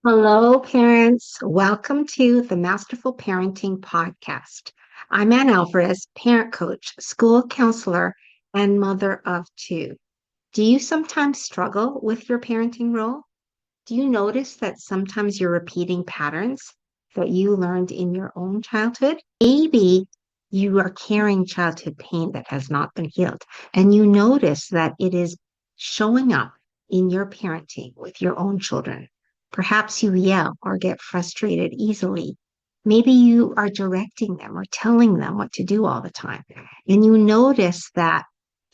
Hello, parents. Welcome to the Masterful Parenting Podcast. I'm Anne Alvares, parent coach, school counselor, and mother of two. Do you sometimes struggle with your parenting role? Do you notice that sometimes you're repeating patterns that you learned in your own childhood? Maybe you are carrying childhood pain that has not been healed, and you notice that it is showing up in your parenting with your own children. Perhaps you yell or get frustrated easily. Maybe you are directing them or telling them what to do all the time, and you notice that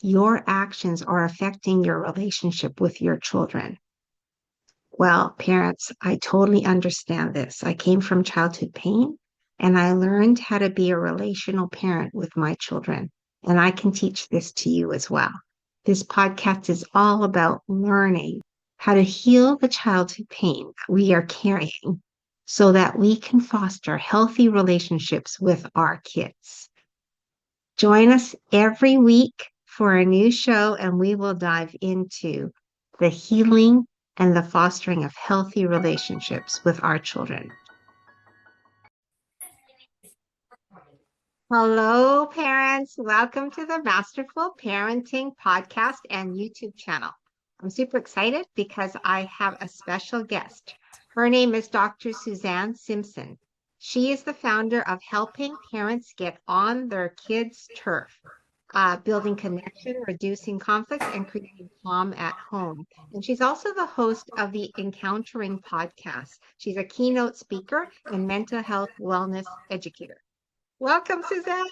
your actions are affecting your relationship with your children. Well, parents, I totally understand this. I came from childhood pain and I learned how to be a relational parent with my children. And I can teach this to you as well. This podcast is all about learning how to heal the childhood pain that we are carrying so that we can foster healthy relationships with our kids. Join us every week for a new show, and we will dive into the healing and the fostering of healthy relationships with our children. Hello, parents. Welcome to the Masterful Parenting Podcast and YouTube channel. I'm super excited because I have a special guest. Her name is Dr. Suzanne Simpson. She is the founder of Helping Parents Get on Their Kids' Turf, building connection, reducing conflict, and creating calm at home. And she's also the host of the Encountering podcast. She's a keynote speaker and mental health wellness educator. Welcome, Suzanne.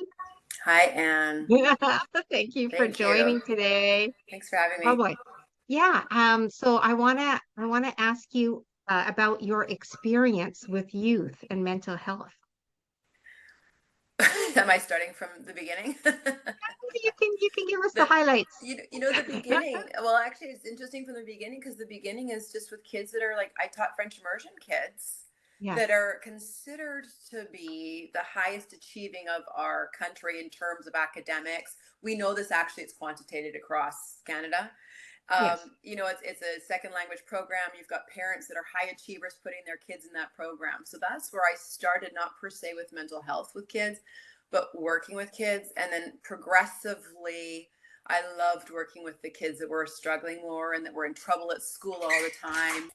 Hi, Anne. Thank you for Thank you. joining today. Thanks for having Oh me. boy. Yeah. So I wanna ask you about your experience with youth and mental health. Am I starting from the beginning? You can give us the the highlights. the beginning. Well, actually, it's interesting from the beginning because the beginning is just with kids that are like I taught French immersion kids that Yes. are considered to be the highest achieving of our country in terms of academics. We know this actually; it's quantitated across Canada. Yes. It's a second language program. You've got parents that are high achievers putting their kids in that program. So that's where I started, not per se with mental health with kids, but working with kids. And then progressively, I loved working with the kids that were struggling more and that were in trouble at school all the time.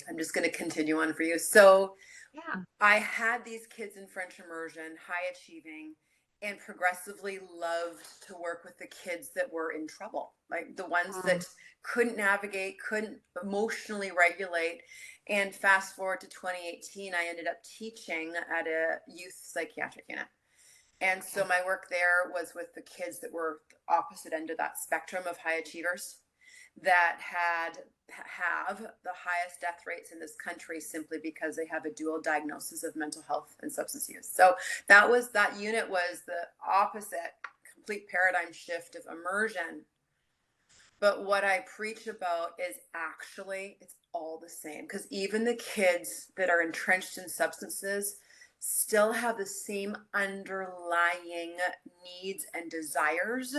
I'm just going to continue on for you. So Yeah. I had these kids in French immersion, high achieving, and progressively loved to work with the kids that were in trouble, like the ones Um, that couldn't navigate, couldn't emotionally regulate. And fast forward to 2018, I ended up teaching at a youth psychiatric unit. And so okay. my work there was with the kids that were opposite end of that spectrum of high achievers that have the highest death rates in this country simply because they have a dual diagnosis of mental health and substance use. So that unit was the opposite, complete paradigm shift of immersion. But what I preach about is actually it's all the same because even the kids that are entrenched in substances still have the same underlying needs and desires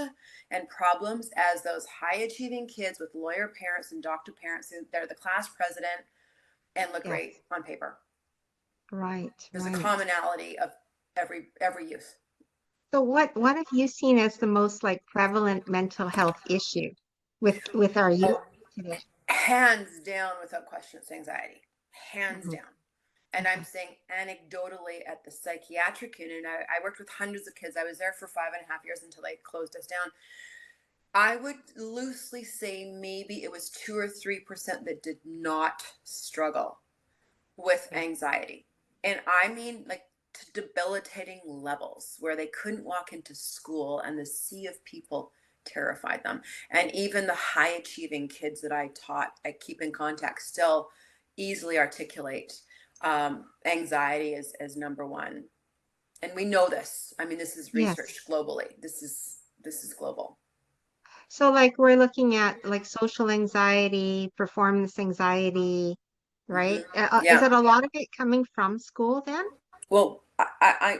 and problems as those high achieving kids with lawyer parents and doctor parents. They're the class president and look Yes. great on paper. Right. There's a Right. commonality of every youth. So what have you seen as the most like prevalent mental health issue with our youth Oh, today? hands down, without question, it's anxiety. Hands Mhm. down. And I'm Okay. saying anecdotally at the psychiatric unit, I worked with hundreds of kids. I was there for 5.5 years until they closed us down. I would loosely say maybe it was 2 or 3% that did not struggle with Okay. anxiety. And I mean, like, to debilitating levels where they couldn't walk into school and the sea of people terrified them. And even the high achieving kids that I taught, I keep in contact, still easily articulate anxiety as number one. And we know this. I mean, this is Yes. researched globally. This is global. So like we're looking at like social anxiety, performance anxiety, right? Is Yeah. it a lot of it coming from school then? Well, I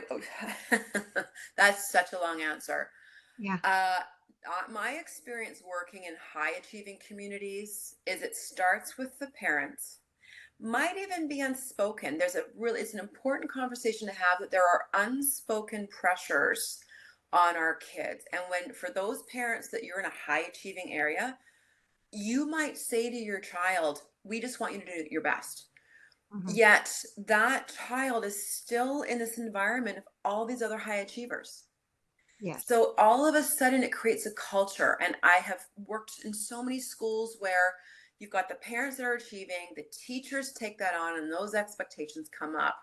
that's such a long answer. Yeah. Uh, my experience working in high achieving communities is it starts with the parents, might even be unspoken. It's an important conversation to have, that there are unspoken pressures on our kids. And for those parents that you're in a high achieving area, you might say to your child, we just want you to do your best. Mhm. Yet that child is still in this environment of all these other high achievers. Yes. So all of a sudden it creates a culture. And I have worked in so many schools where you've got the parents that are achieving, the teachers take that on, and those expectations come up.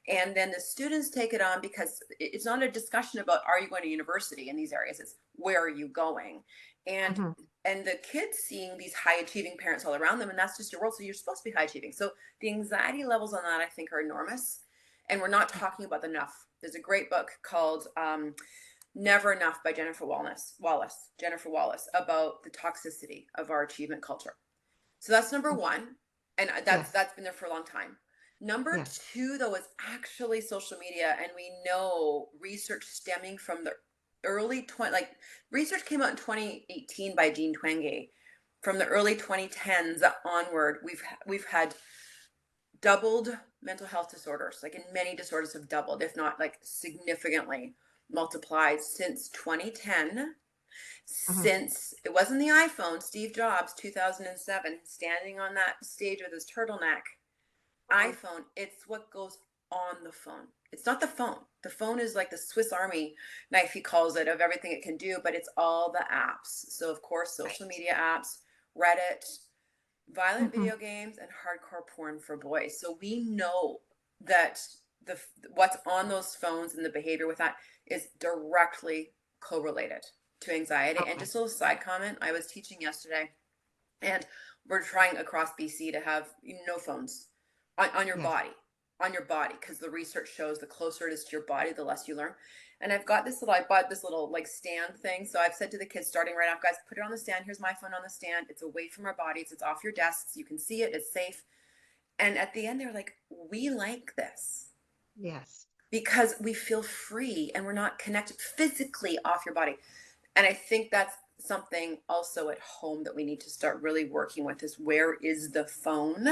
And then the students take it on, because it's not a discussion about, are you going to university in these areas? It's, where are you going? And Mhm. and the kids seeing these high achieving parents all around them, and that's just your world. So you're supposed to be high achieving. So the anxiety levels on that, I think, are enormous. And we're not talking about enough. There's a great book called Never Enough by Jennifer Wallace, about the toxicity of our achievement culture. So that's number Mhm. one. And Yes. that's been there for a long time. Number Yes. two, though, is actually social media. And we know research stemming from the research came out in 2018 by Jean Twenge. From the early 2010s onward, we've had doubled mental health disorders. Like, in many disorders have doubled, if not like significantly multiplied since 2010. Mhm. Since it wasn't the iPhone, Steve Jobs, 2007, standing on that stage with his turtleneck. Mhm. iPhone, it's what goes on the phone. It's not the phone. The phone is like the Swiss Army knife, he calls it, of everything it can do, but it's all the apps. So, of course, social Right. media apps, Reddit, violent Mhm. video games, and hardcore porn for boys. So we know that the what's on those phones and the behavior with that is directly correlated to anxiety. And Okay. just a little side comment, I was teaching yesterday, and we're trying across BC to have no phones on your Yes. body, because the research shows the closer it is to your body, the less you learn. And I bought this little like stand thing. So I've said to the kids, starting right off, guys, put it on the stand. Here's my phone on the stand. It's away from our bodies. It's off your desks. You can see it. It's safe. And at the end, they're like, we like this Yes. because we feel free and we're not connected physically off your body. And I think that's something also at home that we need to start really working with, is where is the phone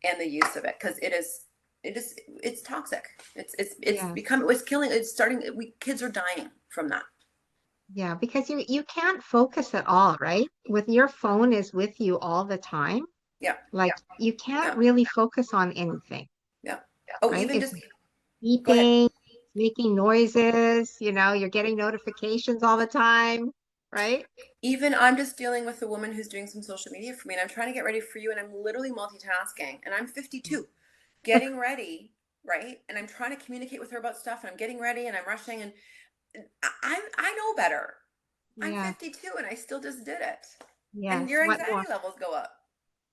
and the use of it? Because it's toxic. Yes. It's killing, it's starting, kids are dying from that. Yeah, because you can't focus at all, right? With your phone is with you all the time. Yeah. Like you can't Yeah. really focus on anything, Yeah. Oh, right? even It's just go ahead. beeping, making noises, you're getting notifications all the time, right? Even I'm just dealing with a woman who's doing some social media for me, and I'm trying to get ready for you, and I'm literally multitasking, and I'm 52, getting ready, right? And I'm trying to communicate with her about stuff, and I'm getting ready, and I'm rushing, and I know better. I'm Yes, 52, and I still just did it. And yes. your What anxiety more? levels go up.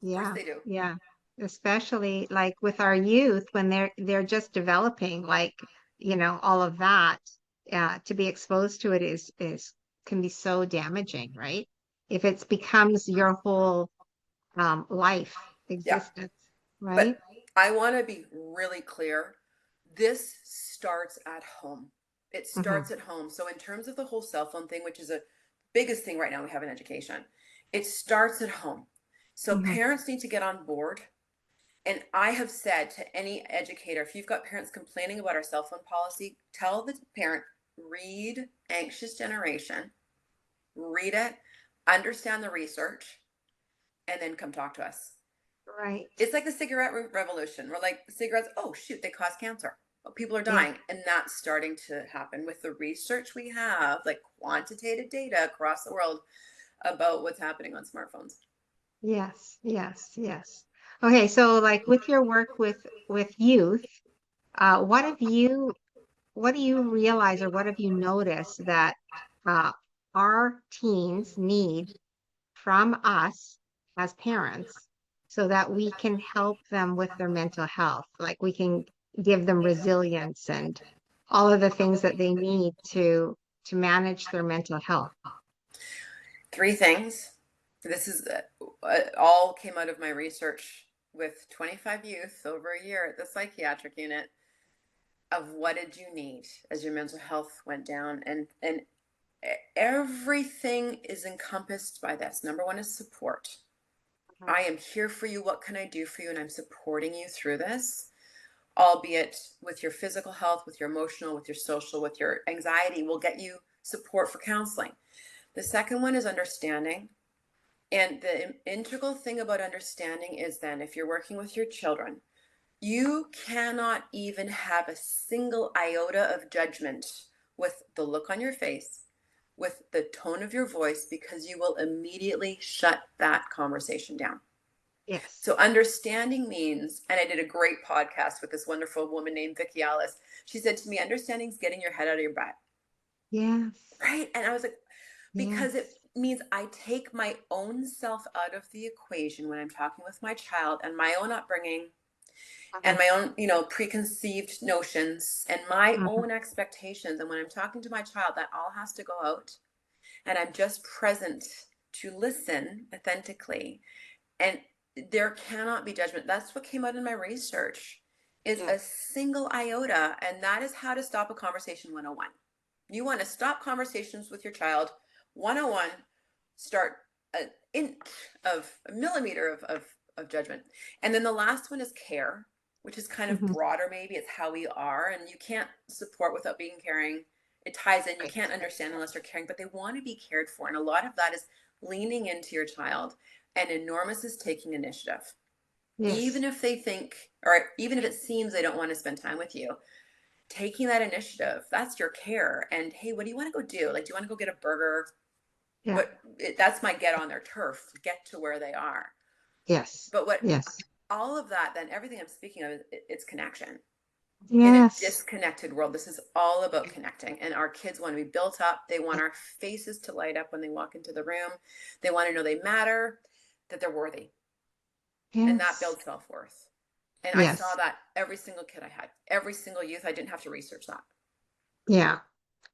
Of course Yeah, they do. yeah. Especially like with our youth when they're just developing, like, all of that, to be exposed to it is can be so damaging, right? If it becomes your whole life Yeah. existence, But right? I want to be really clear. This starts at home. It Hmm. starts at home. So, in terms of the whole cell phone thing, which is a biggest thing right now we have in education, it starts at home. So, Hmm. parents need to get on board. And I have said to any educator, if you've got parents complaining about our cell phone policy, tell the parent, read Anxious Generation, read it, understand the research, and then come talk to us. Right. It's like the cigarette revolution. We're like, cigarettes, oh shoot, they cause cancer. Oh, people are Yeah. dying. And that's starting to happen with the research we have, like quantitative data across the world about what's happening on smartphones. Yes. Yes. Yes. Okay, so like with your work with youth, what have you what do you realize or what have you noticed that uh, our teens need from us as parents so that we can help them with their mental health? Like we can give them resilience and all of the things that they need to manage their mental health. Three things. This is all came out of my research with 25 youth over a year at the psychiatric unit, of what did you need as your mental health went down. And everything is encompassed by this. Number one is support. I am here for you. What can I do for you? And I'm supporting you through this, albeit with your physical health, with your emotional, with your social, with your anxiety. We'll get you support for counseling. The second one is understanding. And the integral thing about understanding is then if you're working with your children, you cannot even have a single iota of judgment with the look on your face, with the tone of your voice, because you will immediately shut that conversation down. Yes. So understanding means, and I did a great podcast with this wonderful woman named Vicki Alice. She said to me, understanding is getting your head out of your butt. Yes. Right? And I was like, because it Yes. means I take my own self out of the equation when I'm talking with my child and my own upbringing and my own, preconceived notions and my Mhm. own expectations. And when I'm talking to my child, that all has to go out. And I'm just present to listen authentically. And there cannot be judgment. That's what came out in my research is a Yes. single iota. And that is how to stop a conversation 101. You want to stop conversations with your child 101, start an inch of a millimeter of judgment. And then the last one is care, which is kind of Mhm. broader. Maybe it's how we are, and you can't support without being caring. It ties in. You Right. can't understand unless you're caring, but they want to be cared for. And a lot of that is leaning into your child, and enormous is taking initiative. Even Yes. if they think, or even if it seems they don't want to spend time with you, taking that initiative, that's your care. And hey, what do you want to go do? Like, do you want to go get a burger? Yeah. That's my get on their turf, get to where they are. Yes. But what Yes. all of that, then everything I'm speaking of, it's connection. In a Yes. disconnected world, this is all about connecting. And our kids want to be built up. They want our faces to light up when they walk into the room. They want to know they matter, that they're worthy. And that Yes. builds self-worth. And I saw Yes. that every single kid I had, every single youth. I didn't have to research that. Yeah.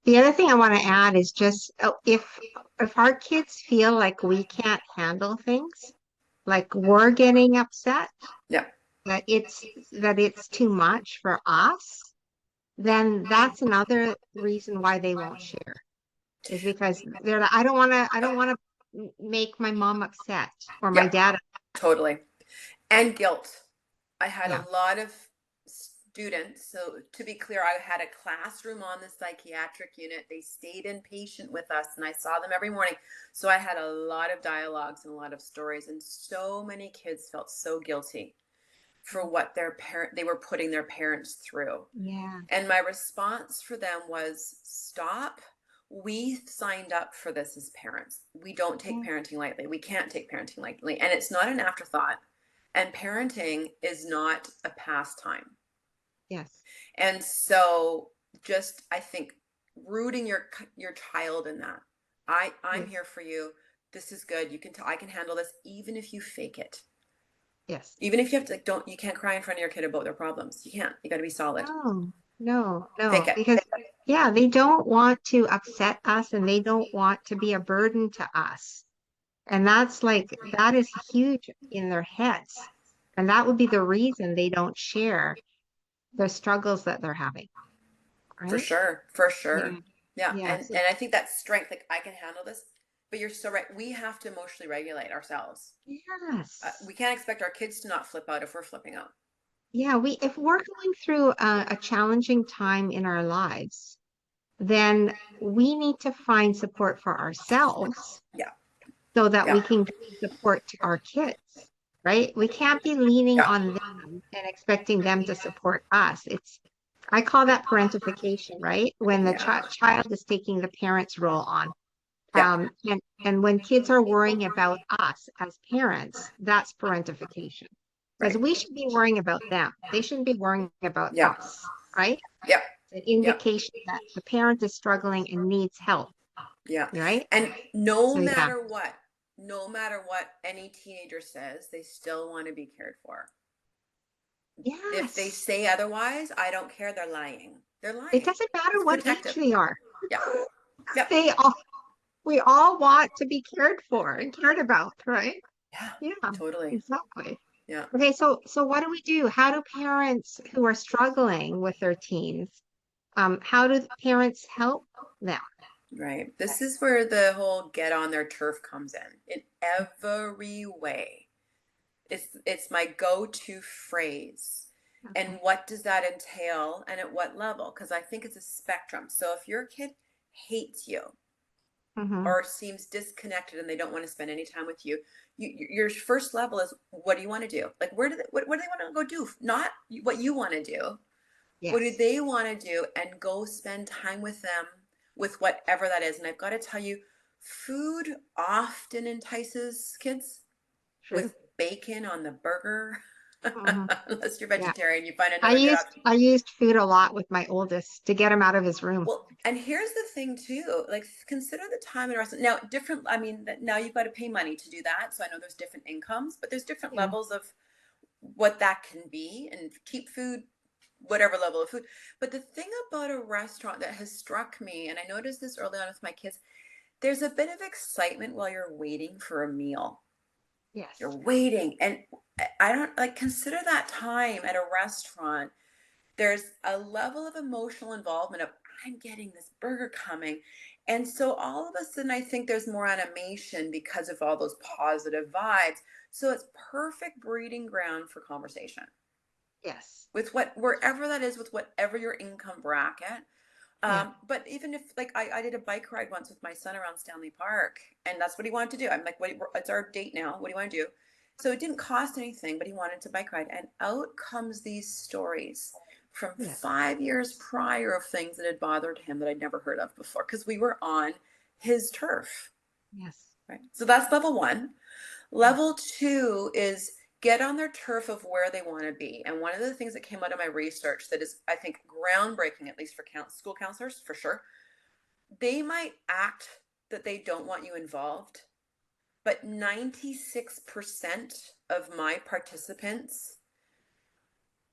The other thing I want to add is just if our kids feel like we can't handle things, like we're getting upset, Yeah, that it's too much for us, then that's another reason why they won't share. Is because they're like, I don't want to make my mom upset or my yeah, dad. totally. And guilt. I had Yeah. a lot of students. So, to be clear, I had a classroom on the psychiatric unit. They stayed inpatient with us, and I saw them every morning. So, I had a lot of dialogues and a lot of stories, and so many kids felt so guilty for what they were putting their parents through. Yeah. And my response for them was stop. We signed up for this as parents. We don't take Yeah. parenting lightly. We can't take parenting lightly. And it's not an afterthought. And parenting is not a pastime. Yes. And so just I think rooting your child in that. I'm Yes. here for you. This is good. You can I can handle this even if you fake it. Yes. Even if you have to, like, don't, you can't cry in front of your kid about their problems. You can't. You got to be solid. No, no, Fake no. it. Because, yeah, they don't want to upset us and they don't want to be a burden to us. And that is huge in their heads. And that would be the reason they don't share the struggles that they're having, For right? sure, for Yeah. sure. Yeah, and Yes. and I think that's strength. Like I can handle this, but you're so right. We have to emotionally regulate ourselves. Yes. We can't expect our kids to not flip out if we're flipping out. Yeah, if we're going through a challenging time in our lives, then we need to find support for ourselves Yeah, so that yeah, we can give support to our kids, right? We can't be leaning yeah, on them and expecting them to support us. I call that parentification, right? When the yeah, child is taking the parent's role on. yeah. And when kids are worrying about us as parents, that's parentification. Because Right. we should be worrying about them. They shouldn't be worrying about Yeah, us, right? yeah, It's an yeah, indication that the parent is struggling and needs help, yeah. right? And no So yeah. matter what, no matter what any teenager says, they still want to be cared for. If they Yes. say otherwise, I don't care. They're lying. They're It lying. doesn't matter It's what age protective. they are. Yeah, yeah, They all we all want to be cared for and cared about, right? yeah. Yeah, Totally. exactly. Yeah. Okay, so what do we do? How do parents who are struggling with their teens, how do parents help them? Right. This is where the whole get on their turf comes in every way. It's my go-to phrase. And Okay. what does that entail and at what level? Because I think it's a spectrum. So if your kid hates you Mm-hmm. or seems disconnected and they don't want to spend any time with you, your first level is, what do you want to do? Like, what do they want to go do? Not what you want to do. What do Yes. they want to do? And go spend time with them with whatever that is. And I've got to tell you, food often entices kids True. with bacon on the burger. Mm-hmm. Unless you're Yeah. vegetarian, you find I another good used option. I used food a lot with my oldest to get him out of his room. Well, and here's the thing too, like consider the time in a restaurant. Now, different, I mean, now you've got to pay money to do that. So I know there's different incomes, but there's different Yeah. levels of what that can be, and keep food, whatever level of food. But the thing about a restaurant that has struck me, and I noticed this early on with my kids, there's a bit of excitement while you're waiting for a meal. You're Yes. waiting. And I don't like, consider that time at a restaurant. There's a level of emotional involvement of, I'm getting this burger coming. And so all of a sudden, I think there's more animation because of all those positive vibes. So it's perfect breeding ground for conversation Yes. with what, wherever that is, with whatever your income bracket. Yeah. But even if, like, I did a bike ride once with my son around Stanley Park, and that's what he wanted to do. I'm like, what, it's our date now. What do you want to do? So it didn't cost anything, but he wanted to bike ride. And out comes these stories from Yes. 5 years prior of things that had bothered him that I'd never heard of before, because we were on his turf. Yes. Right. So that's level one. Yeah. Level two is get on their turf of where they want to be. And one of the things that came out of my research that is, I think, groundbreaking, at least for school counselors, for sure, they might act that they don't want you involved, but 96% of my participants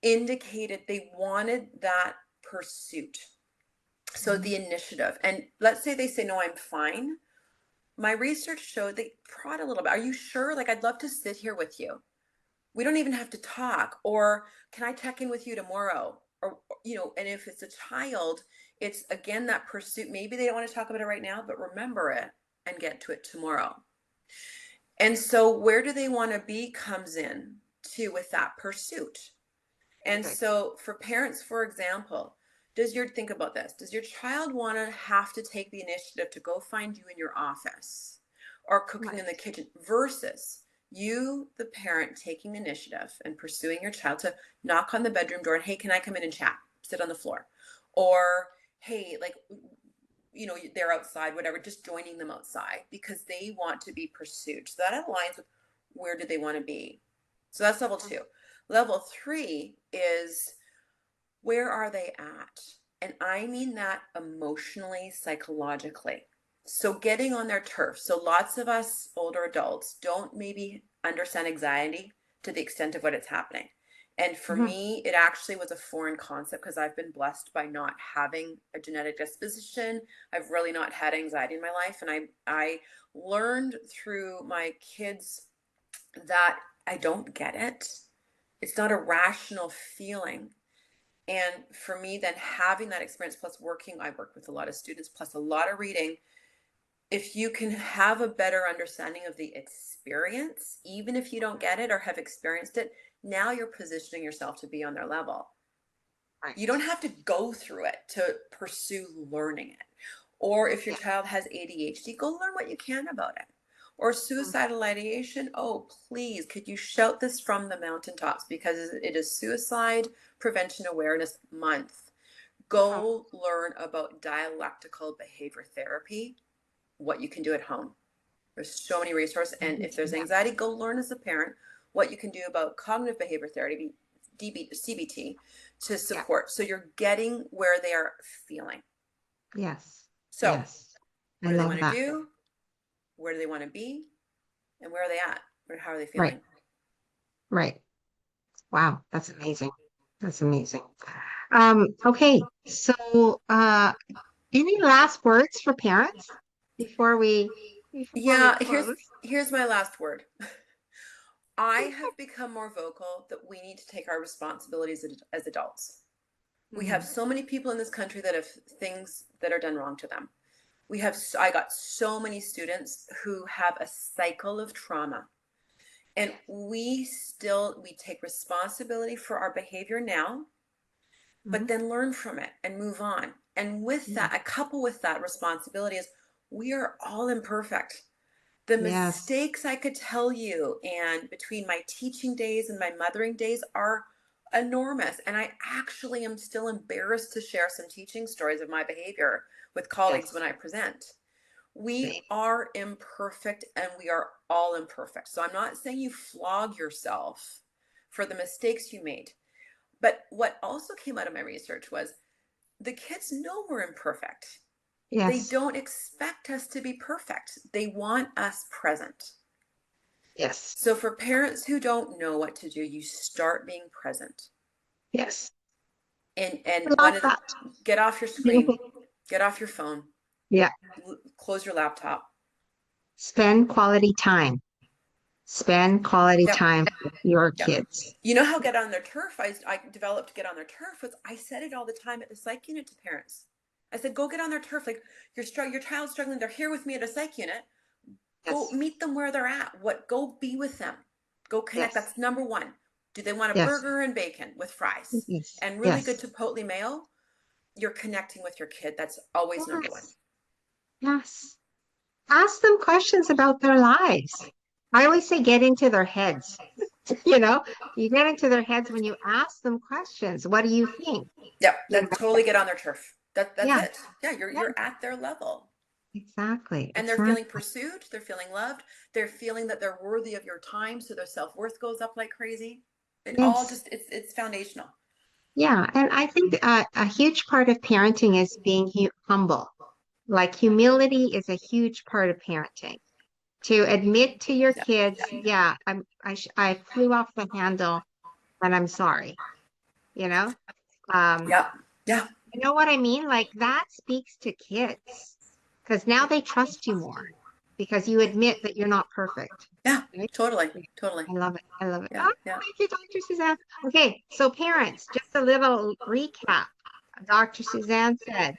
indicated they wanted that pursuit. So Mhm. the initiative. And let's say they say, no, I'm fine. My research showed they prod a little bit. Are you sure? Like, I'd love to sit here with you. We don't even have to talk. Or can I check in with you tomorrow? Or, and if it's a child, it's again that pursuit. Maybe they don't want to talk about it right now, but remember it and get to it tomorrow. And so where do they want to be comes in too with that pursuit. And Perfect. so for parents, for example, think about this. Does your child want to have to take the initiative to go find you in your office or cooking in Right. the kitchen versus you, the parent, taking initiative and pursuing your child to knock on the bedroom door and, hey, can I come in and chat? Sit on the floor. Or, hey, like, they're outside, whatever, just joining them outside because they want to be pursued. So that aligns with where do they want to be. So that's level Mhm. two. Level three is, where are they at? And I mean that emotionally, psychologically. So getting on their turf. So lots of us older adults don't maybe understand anxiety to the extent of what it's happening. And for Mhm. me, it actually was a foreign concept because I've been blessed by not having a genetic disposition. I've really not had anxiety in my life. And I learned through my kids that I don't get it. It's not a rational feeling. And for me, then having that experience plus working, I work with a lot of students plus a lot of reading. If you can have a better understanding of the experience, even if you don't get it or have experienced it, now you're positioning yourself to be on their level. You don't Right. have to go through it to pursue learning it. Or if your Yeah. child has ADHD, go learn what you can about it. Or Mhm. suicidal ideation, oh, please, could you shout this from the mountaintops because it is Suicide Prevention Awareness Month. Mhm. Go learn about dialectical behavior therapy, what you can do at home. There's so many resources. And if there's Yeah. anxiety, go learn as a parent what you can do about cognitive behavior therapy, CBT, to Yeah. support. So you're getting where they are feeling. Yes. So Yes. I what do they love want to that. do? Where do they want to be? And where are they at? Or how are they Right. feeling? Right. Wow. That's amazing. That's amazing. Okay. So, any last words for parents before we Yeah, close? here's my last word. I have become more vocal that we need to take our responsibilities as adults. We have Mhm. so many people in this country that have things that are done wrong to them. I got so many students who have a cycle of trauma. And we take responsibility for our behavior now, but Mhm. then learn from it and move on. And with Yeah. that, a couple with that responsibility is we are all imperfect. The Yes. mistakes I could tell you, and between my teaching days and my mothering days, are enormous. And I actually am still embarrassed to share some teaching stories of my behavior with colleagues Yes. when I present. We Same. are imperfect and we are all imperfect. So I'm not saying you flog yourself for the mistakes you made. But what also came out of my research was the kids know we're imperfect. They Yes. don't expect us to be perfect. They want us present. Yes. So for parents who don't know what to do, you start being present. Yes. And I love one of the that. get off your screen, get off your phone, Yeah. close your laptop. Spend quality time. Spend quality Yep. time with your Yep. kids. You know how get on their turf I developed get on their turf was I said it all the time at the psych unit to parents. I said, go get on their turf. Like your child's struggling. They're here with me at a psych unit. Go Yes. meet them where they're at. Go be with them. Go connect. Yes. That's number one. Do they want a Yes. burger and bacon with fries Yes. and really good Yes. chipotle mayo? You're connecting with your kid. That's always number one. Yes. Yes. Ask them questions about their lives. I always say get into their heads. You know, you get into their heads when you ask them questions. What do you think? Yep, You that know, totally get on their turf. That's yeah, it. Yeah, you're yeah, you're at their level. exactly, And they're feeling exactly. pursued, they're feeling loved, they're feeling that they're worthy of your time, so their self-worth goes up like crazy. It all Yes. just it's foundational. Yeah. And I think a huge part of parenting is being humble. Like humility is a huge part of parenting. To admit to your Yeah. kids, yeah, I flew off the handle and I'm sorry, you know? Um, Yeah. Yeah. you know what I mean? Like that speaks to kids because now they trust you more because you admit that you're not perfect. Yeah. Right? Totally. Yeah. Totally. I love it. I love it. Yeah. Oh, Yeah. thank you, Dr. Suzanne. Okay, so parents, just a little recap. Dr. Suzanne said,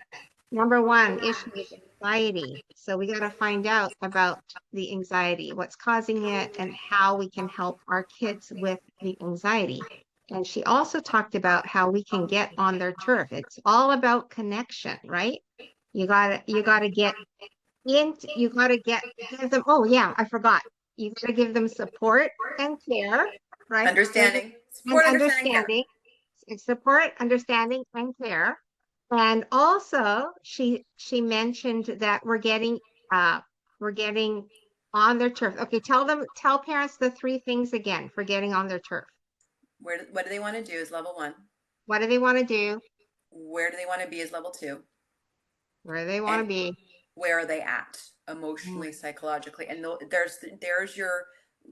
number one issue is anxiety. So we got to find out about the anxiety, what's causing it, and how we can help our kids with the anxiety. And she also talked about how we can get on their turf. It's all about connection, right? You gotta get you gotta give them, oh yeah, I forgot. You gotta give them support and care, right? Understanding. And Support, understanding, care. understanding, support, understanding, and care. And also, she mentioned that we're getting on their turf. Okay, tell parents the three things again for getting on their turf. What do they want to do is level one. What do they want to do? Where do they want to be is level two. Where do they want And to be? where are they at Mm, emotionally, psychologically? And there's your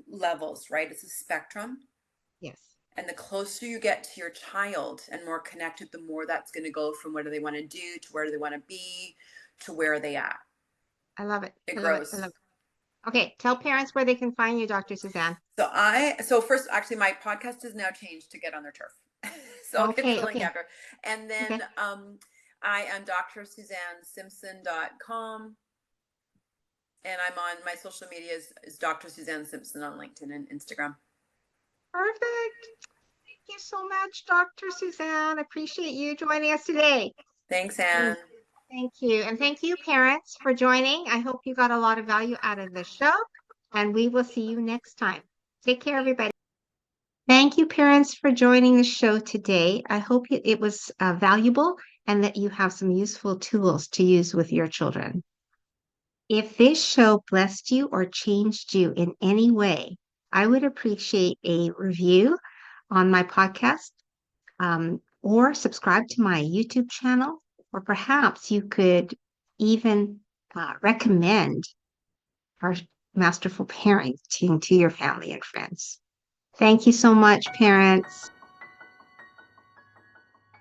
levels, right? It's a spectrum. yes, And the closer you get to your child and more connected, the more that's going to go from what do they want to do to where do they want to be to where are they at. I love it. It I love it. I grows. love it. Okay, tell parents where they can find you, Dr. Suzanne. So first, actually, my podcast has now changed to Get on Their Turf. So I'll give you Okay, the link okay, after. And okay. then I am DrSuzanneSimpson.com. And I'm on my social media is Dr. Suzanne Simpson on LinkedIn and Instagram. Perfect. Thank you so much, Dr. Suzanne. Appreciate you joining us today. Thanks, And Anne. thank you. And thank you, parents, for joining. I hope you got a lot of value out of this show, and we will see you next time. Take care, everybody. Thank you, parents, for joining the show today. I hope it was valuable and that you have some useful tools to use with your children. If this show blessed you or changed you in any way, I would appreciate a review on my podcast, or subscribe to my YouTube channel, or perhaps you could even recommend our masterful parenting to your family and friends. Thank you so much, parents.